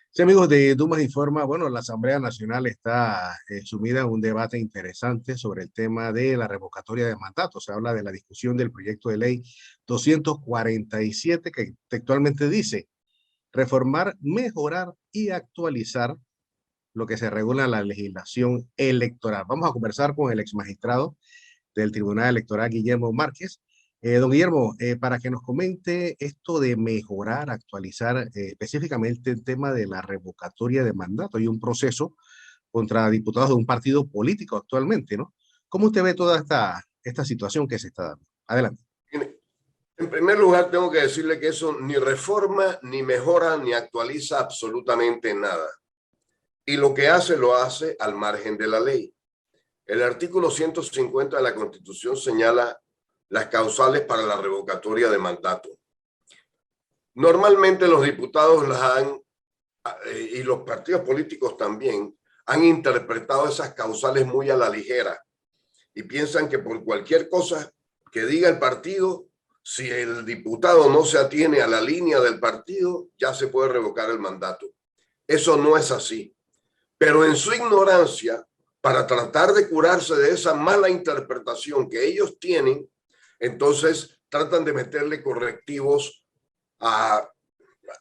Sí, amigos de Dumas Informa, bueno, la Asamblea Nacional está sumida en un debate interesante sobre el tema de la revocatoria de mandatos. Se habla de la discusión del proyecto de ley 247 que textualmente dice reformar, mejorar y actualizar lo que se regula en la legislación electoral. Vamos a conversar con el exmagistrado del Tribunal Electoral, Guillermo Márquez. Don Guillermo, para que nos comente esto de mejorar, actualizar específicamente el tema de la revocatoria de mandato y un proceso contra diputados de un partido político actualmente, ¿no? ¿Cómo usted ve toda esta situación que se está dando? Adelante. En primer lugar, tengo que decirle que eso ni reforma, ni mejora, ni actualiza absolutamente nada. Y lo que hace, lo hace al margen de la ley. El artículo 150 de la Constitución señala las causales para la revocatoria de mandato. Normalmente los diputados y los partidos políticos también, han interpretado esas causales muy a la ligera y piensan que por cualquier cosa que diga el partido, si el diputado no se atiene a la línea del partido, ya se puede revocar el mandato. Eso no es así. Pero en su ignorancia, para tratar de curarse de esa mala interpretación que ellos tienen, entonces tratan de meterle correctivos a,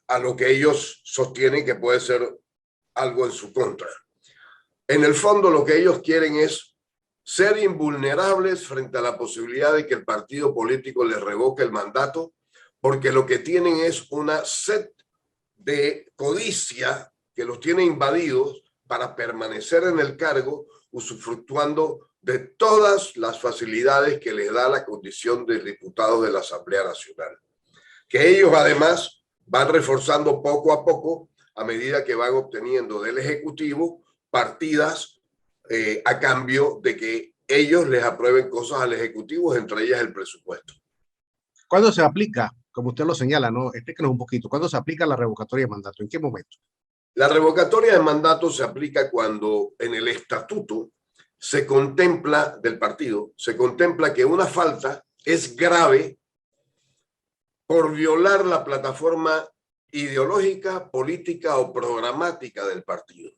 a lo que ellos sostienen que puede ser algo en su contra. En el fondo, lo que ellos quieren es ser invulnerables frente a la posibilidad de que el partido político les revoque el mandato, porque lo que tienen es una sed de codicia que los tiene invadidos para permanecer en el cargo, usufructuando de todas las facilidades que les da la condición de diputados de la Asamblea Nacional, que ellos además van reforzando poco a poco a medida que van obteniendo del Ejecutivo partidas a cambio de que ellos les aprueben cosas al Ejecutivo, entre ellas el presupuesto. ¿Cuándo se aplica, como usted lo señala, no? Explíquenos un poquito, ¿cuándo se aplica la revocatoria de mandato? ¿En qué momento? La revocatoria de mandato se aplica cuando en el estatuto se contempla del partido, se contempla que una falta es grave por violar la plataforma ideológica, política o programática del partido.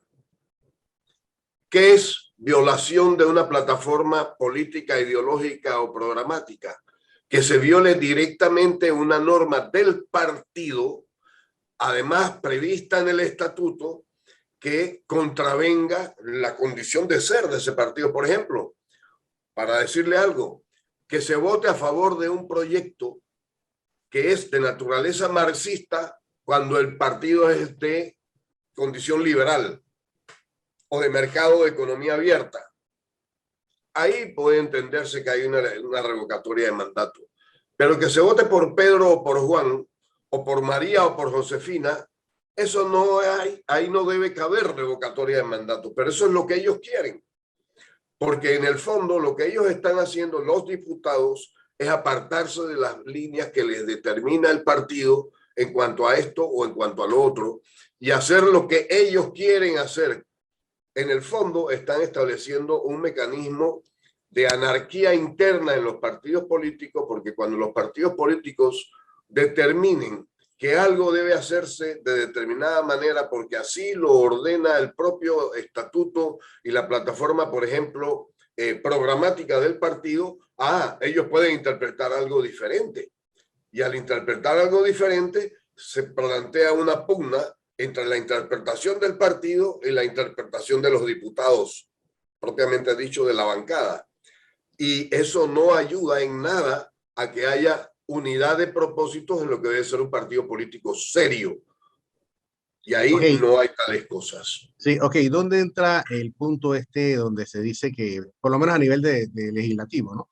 ¿Qué es violación de una plataforma política, ideológica o programática? Que se viole directamente una norma del partido, además prevista en el estatuto, que contravenga la condición de ser de ese partido. Por ejemplo, para decirle algo, que se vote a favor de un proyecto que es de naturaleza marxista cuando el partido es de condición liberal o de mercado de economía abierta. Ahí puede entenderse que hay una revocatoria de mandato. Pero que se vote por Pedro o por Juan, o por María o por Josefina, eso no hay, ahí no debe caber revocatoria de mandato. Pero eso es lo que ellos quieren. Porque en el fondo lo que ellos están haciendo, los diputados, es apartarse de las líneas que les determina el partido en cuanto a esto o en cuanto a lo otro, y hacer lo que ellos quieren hacer. En el fondo están estableciendo un mecanismo de anarquía interna en los partidos políticos, porque cuando los partidos políticos determinen que algo debe hacerse de determinada manera, porque así lo ordena el propio estatuto y la plataforma, por ejemplo, programática del partido, ellos pueden interpretar algo diferente. Y al interpretar algo diferente, se plantea una pugna entre la interpretación del partido y la interpretación de los diputados, propiamente dicho, de la bancada. Y eso no ayuda en nada a que haya unidad de propósitos en lo que debe ser un partido político serio. Y ahí Ok, no hay tales cosas. sí, ok, ¿dónde entra el punto este donde se dice que, por lo menos a nivel de legislativo, ¿no?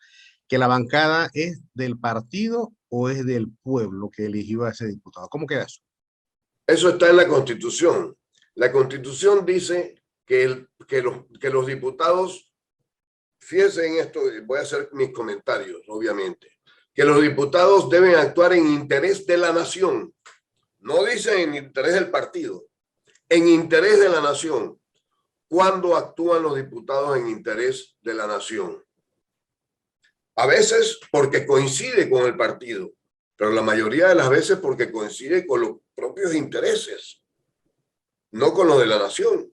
Que la bancada es del partido o es del pueblo que eligió a ese diputado? ¿Cómo queda eso? Eso está en la Constitución. La Constitución dice que los diputados, fíjense en esto, voy a hacer mis comentarios, obviamente, que los diputados deben actuar en interés de la nación. No dice en interés del partido, en interés de la nación. ¿Cuándo actúan los diputados en interés de la nación? A veces porque coincide con el partido, pero la mayoría de las veces porque coincide con los propios intereses. no con los de la nación.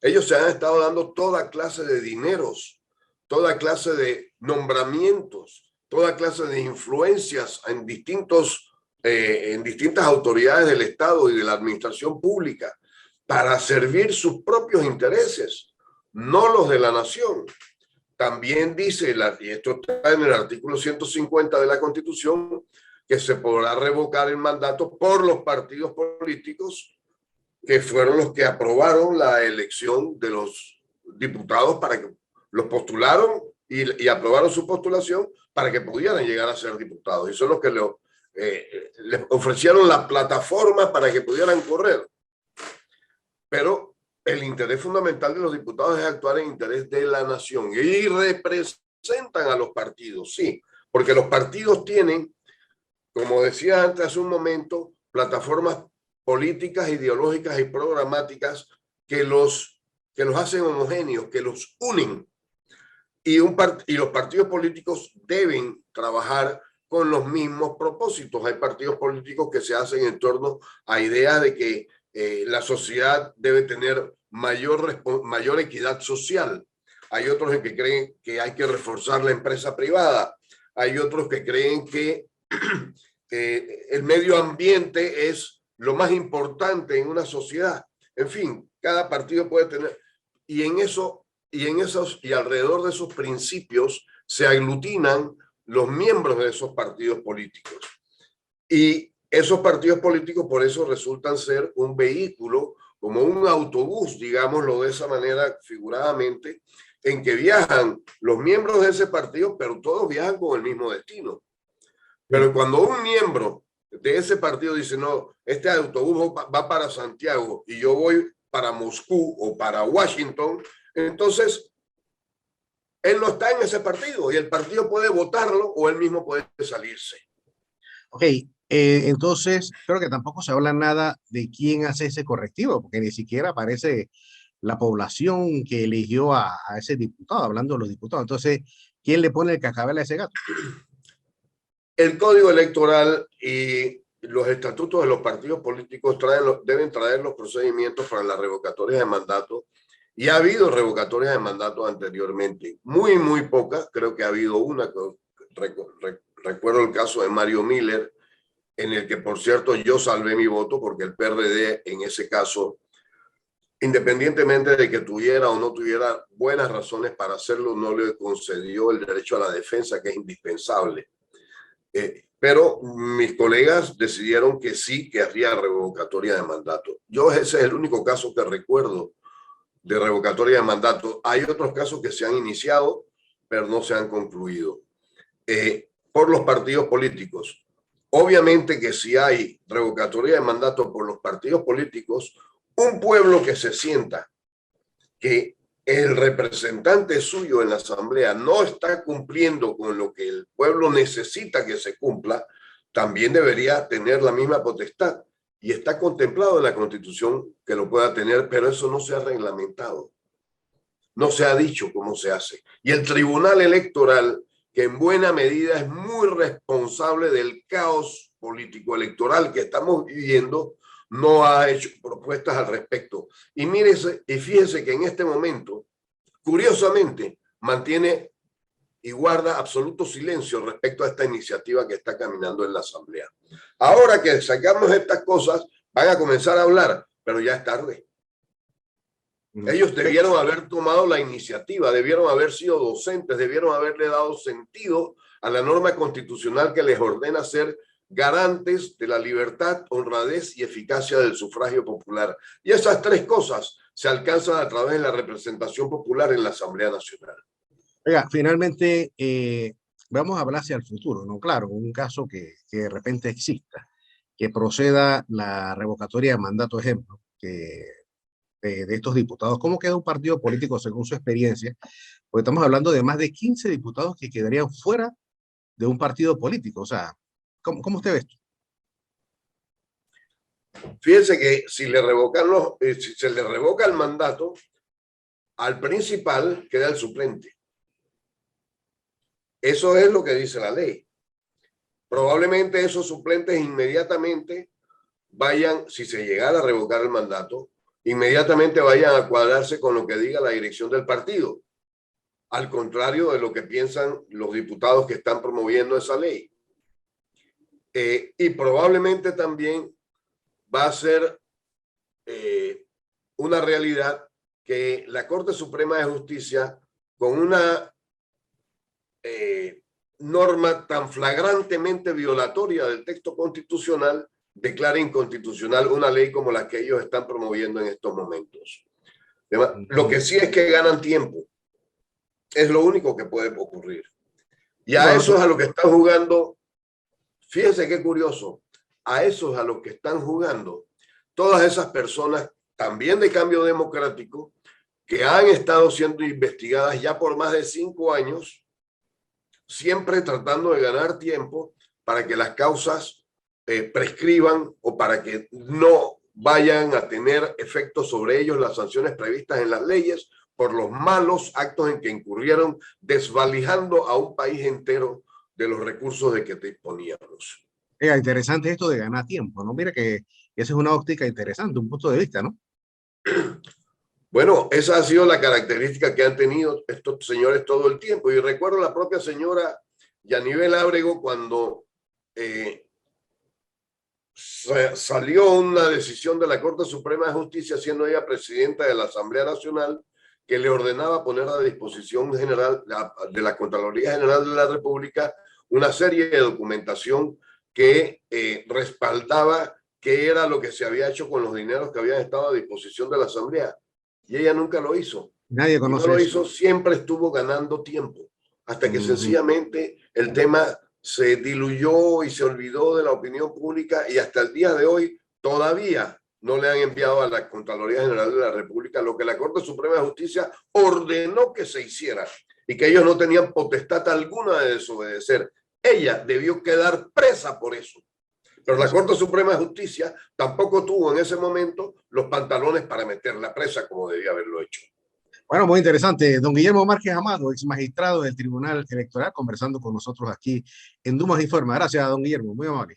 Ellos se han estado dando toda clase de dineros, toda clase de nombramientos, toda clase de influencias en distintas autoridades del Estado y de la administración pública para servir sus propios intereses, no los de la nación. También dice, y esto está en el artículo 150 de la Constitución, que se podrá revocar el mandato por los partidos políticos que fueron los que aprobaron la elección de los diputados para que los postularon y aprobaron su postulación para que pudieran llegar a ser diputados. Y son los que les ofrecieron la plataforma para que pudieran correr. Pero el interés fundamental de los diputados es actuar en interés de la nación y representan a los partidos, sí, porque los partidos tienen, como decía antes hace un momento, plataformas políticas, ideológicas y programáticas que los hacen homogéneos, que los unen. Y los partidos políticos deben trabajar con los mismos propósitos. Hay partidos políticos que se hacen en torno a ideas de que la sociedad debe tener mayor equidad social. Hay otros que creen que hay que reforzar la empresa privada. Hay otros que creen que el medio ambiente es lo más importante en una sociedad. En fin, cada partido puede tener, y alrededor de esos principios se aglutinan los miembros de esos partidos políticos. Y esos partidos políticos por eso resultan ser un vehículo, como un autobús, digámoslo de esa manera figuradamente, en que viajan los miembros de ese partido, pero todos viajan con el mismo destino. Pero cuando un miembro de ese partido dice, no, este autobús va para Santiago y yo voy para Moscú o para Washington, entonces él no está en ese partido y el partido puede votarlo o él mismo puede salirse. Ok, entonces creo que tampoco se habla nada de quién hace ese correctivo, porque ni siquiera aparece la población que eligió a ese diputado, hablando de los diputados. Entonces, ¿quién le pone el cascabel a ese gato? El código electoral y los estatutos de los partidos políticos deben traer los procedimientos para la revocatoria de mandato, y ha habido revocatorias de mandato anteriormente, muy pocas. Creo que ha habido una, recuerdo el caso de Mario Miller, en el que, por cierto, yo salvé mi voto porque el PRD en ese caso, independientemente de que tuviera o no tuviera buenas razones para hacerlo, no le concedió el derecho a la defensa, que es indispensable. Pero mis colegas decidieron que sí, que habría revocatoria de mandato. Yo ese es el único caso que recuerdo de revocatoria de mandato. Hay otros casos que se han iniciado, pero no se han concluido por los partidos políticos. Obviamente que si hay revocatoria de mandato por los partidos políticos, un pueblo que se sienta que el representante suyo en la asamblea no está cumpliendo con lo que el pueblo necesita que se cumpla, también debería tener la misma potestad. Y está contemplado en la Constitución que lo pueda tener, pero eso no se ha reglamentado. No se ha dicho cómo se hace. Y el Tribunal Electoral, que en buena medida es muy responsable del caos político electoral que estamos viviendo, no ha hecho propuestas al respecto. Y mírese, y fíjese que en este momento, curiosamente, mantiene y guarda absoluto silencio respecto a esta iniciativa que está caminando en la Asamblea. Ahora que sacamos estas cosas, van a comenzar a hablar, pero ya es tarde. Ellos debieron haber tomado la iniciativa, debieron haber sido docentes, debieron haberle dado sentido a la norma constitucional que les ordena ser garantes de la libertad, honradez y eficacia del sufragio popular. Y esas tres cosas se alcanzan a través de la representación popular en la Asamblea Nacional. Oiga, finalmente, vamos a hablar hacia el futuro, ¿no? Claro, un caso que de repente exista, que proceda la revocatoria de mandato, ejemplo, de estos diputados. ¿Cómo queda un partido político según su experiencia? Porque estamos hablando de más de 15 diputados que quedarían fuera de un partido político. O sea, ¿cómo usted ve esto? Fíjense que si se le revoca el mandato, al principal queda el suplente. Eso es lo que dice la ley. Probablemente esos suplentes inmediatamente vayan, si se llegara a revocar el mandato, inmediatamente vayan a cuadrarse con lo que diga la dirección del partido, al contrario de lo que piensan los diputados que están promoviendo esa ley. Y probablemente también va a ser una realidad que la Corte Suprema de Justicia, con una norma tan flagrantemente violatoria del texto constitucional, declara inconstitucional una ley como la que ellos están promoviendo en estos momentos. Lo que sí es que ganan tiempo. Es lo único que puede ocurrir. Y a eso es a lo que están jugando. Fíjense qué curioso. A eso es a lo que están jugando todas esas personas, también de Cambio Democrático, que han estado siendo investigadas ya por más de 5 años, siempre tratando de ganar tiempo para que las causas prescriban o para que no vayan a tener efectos sobre ellos las sanciones previstas en las leyes por los malos actos en que incurrieron, desvalijando a un país entero de los recursos de que disponíamos. Interesante esto de ganar tiempo, ¿no? Mira que esa es una óptica interesante, un punto de vista, ¿no? Bueno, esa ha sido la característica que han tenido estos señores todo el tiempo. Y recuerdo la propia señora Yanibel Ábrego cuando salió una decisión de la Corte Suprema de Justicia, siendo ella presidenta de la Asamblea Nacional, que le ordenaba poner a disposición general de la Contraloría General de la República una serie de documentación que respaldaba qué era lo que se había hecho con los dineros que habían estado a disposición de la Asamblea. Y ella nunca lo hizo. Nadie conoce. Y no lo hizo, siempre estuvo ganando tiempo, hasta que sencillamente el tema se diluyó y se olvidó de la opinión pública, y hasta el día de hoy todavía no le han enviado a la Contraloría General de la República lo que la Corte Suprema de Justicia ordenó que se hiciera y que ellos no tenían potestad alguna de desobedecer. Ella debió quedar presa por eso. Pero la Corte Suprema de Justicia tampoco tuvo en ese momento los pantalones para meterla presa como debía haberlo hecho. Bueno, muy interesante. Don Guillermo Márquez Amado, ex magistrado del Tribunal Electoral, conversando con nosotros aquí en Dumas Informa. Gracias, don Guillermo. Muy amable.